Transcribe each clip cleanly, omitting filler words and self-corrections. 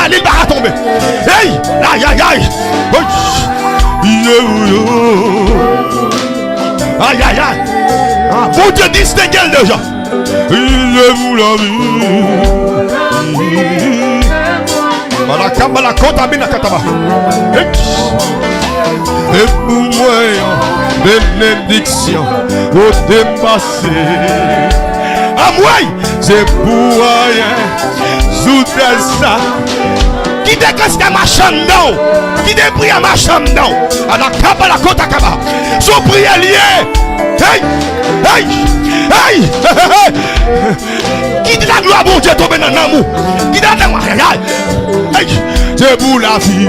l'île va tomber. Hey, aïe, aïe, aïe. Aïe, aïe, aïe. Vous te distinguez déjà. Il vous la vie. Malakamba la kota bina kataba. Et pour moi, bénédiction, au dépassé. À moi, c'est pour rien. Sous ça. Qui décasse ma chambre non? Qui déprie à ma chambre non? À la kaba la kota kaba. Son prière lié. Hey! Hey! Hey! Qui dit la gloire bon Dieu tombe dans l'amour? Qui dit la gloire? Hey! C'est pour la vie.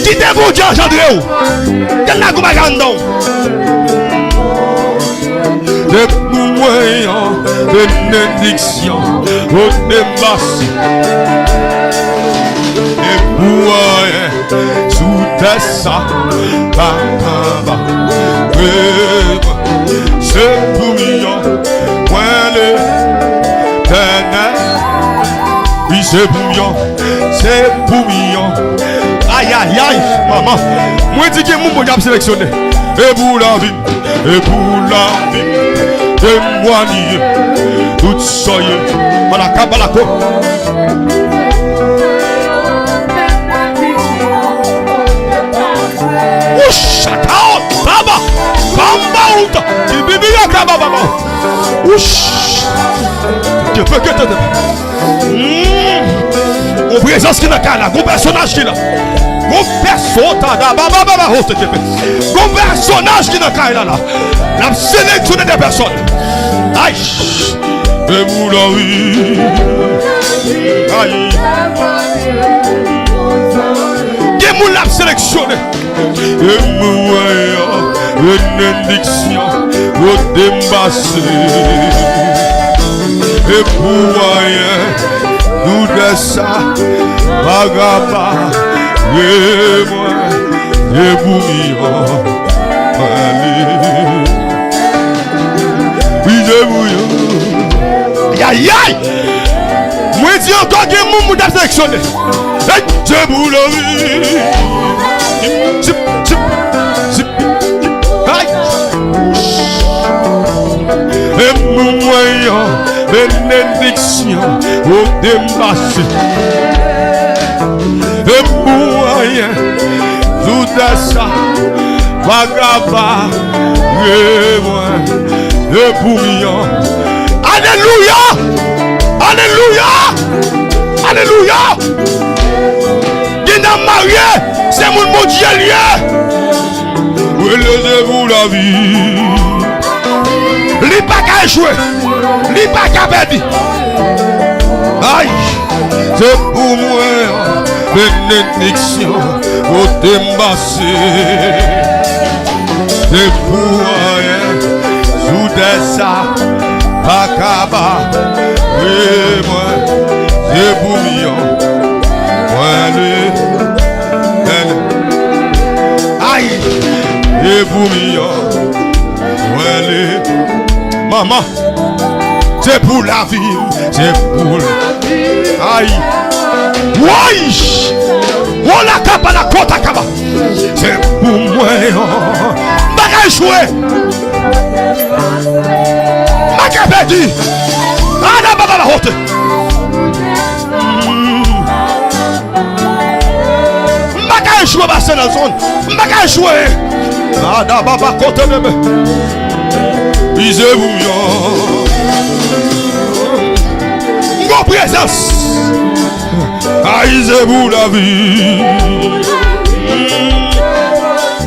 Qui dit bon Dieu engendré? Quel la gloire non? C'est pour moi bénédiction au dépassé. Et pour rien sous tes ça. C'est pour million, point le ténèbre. Oui, c'est pour million, c'est pour million. Aïe, aïe, aïe, maman. Moi, je dis que mon bon diable sélectionné. Et pour la vie, témoigner, tout soyez. Voilà, kabalako. Ouch, baba. Bamba, bibi yakaba baba. Ouch. Que peut que te. Mon présence qui n'a qu'à là, mon personnage qui là. Mon personnage qui n'a qu'à là. La sélection des personnes. Aïe. Et vous la vie. Aïe. Qui vous l'a sélectionné. Et moi, bénédiction, au dépassé. Et pour rien, nous de ça, bagaba, et moi, et bouillon, oui, je bouillon. Aïe, aïe, moi, dis encore que mon mou t'a sélectionné. Je bouillon, et mon moyen, bénédiction, au dépassé. Et moyen, tout ça, vagaba, et moi, et bouillon. Alléluia! Alléluia! Alléluia! Qui n'a marié, c'est mon Dieu lié. Relevez-vous la vie. Li pas qu'à échouer. Li pas qu'à perdre. Aïe. C'est pour moi bénédiction au dépassé. C'est pour rien. Sous des ça. Pakaba. Et moi. C'est pour million. Aïe. Et pour million. Maman, c'est pour la vie, c'est pour la vie. Aïe, oui, on la capa la côte à capa. C'est pour moi, bagage joué. Bagage dit, ah la baba la haute. Bagage joué, bassin dans la zone. Bagage joué. Ah la baba côte de me. Bisez-vous, mon présence. Aïsez-vous la vie.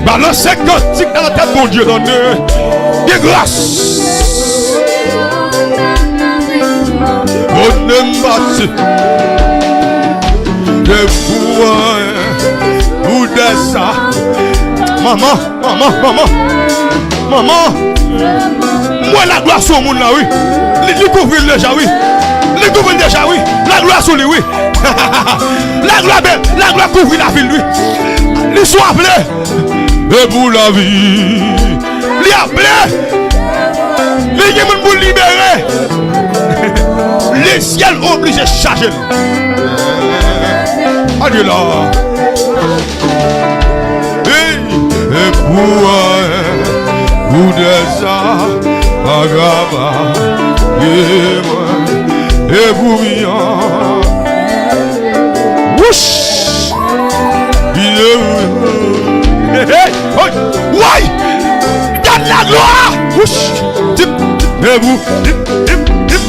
Balancez cantique dans la tête, mon Dieu, donnez des grâces. On aime passer. De vous de ça. Maman, maman, maman, maman. Moi la gloire sur le monde là, oui. Les découvrir déjà, oui. Les découvrir déjà, oui. La gloire sur lui, oui. La gloire belle, la gloire couvrir la ville, lui. Les sont appelés. Et pour la vie. Les appelés. Les gens pour libérer. Les ciels obligés de charger. Allez là. Et pour des agaba, et pour rien. Wouch! Ouais! Donne la gloire! Wouch! Dip, et vous, dip, dip, dip,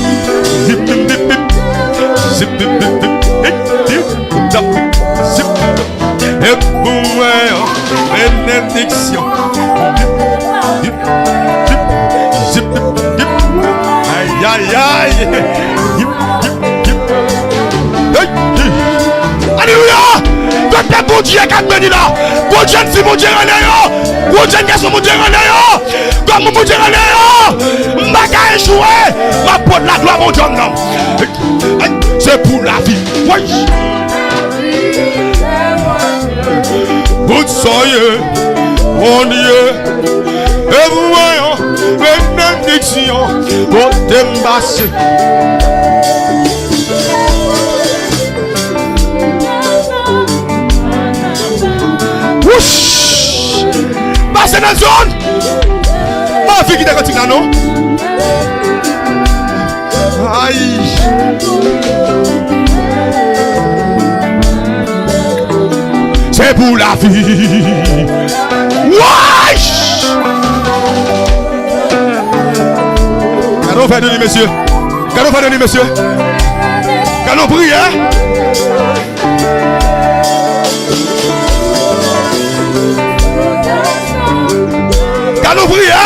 dip, dip, dip, dip. Zip, dip, dip, dip, dip, dip, zip. Et pour moi, bénédiction. Dip, dip, dip, zip, dip, dip. Aïe, aïe, aïe. Dip, dip, dip. Alléluia! Quand bon Dieu qui a béni là, bon Dieu si mon Dieu en est, bon Dieu qui est mon Dieu en est, comme mon Dieu en est, ma gars échoué, ma porte la gloire mon Dieu non. C'est pour la vie. Oui. Vous soyez, mon Dieu, et vous voyons, bénédiction, pour t'embasser. Passez dans la zone. Ma fille qui t'a continué, non? Aïe. C'est pour la vie. Wesh. Cadeau fait de lui, monsieur. Cadeau fait de lui, monsieur. Cadeau prie, hein? Cadeau prie, hein?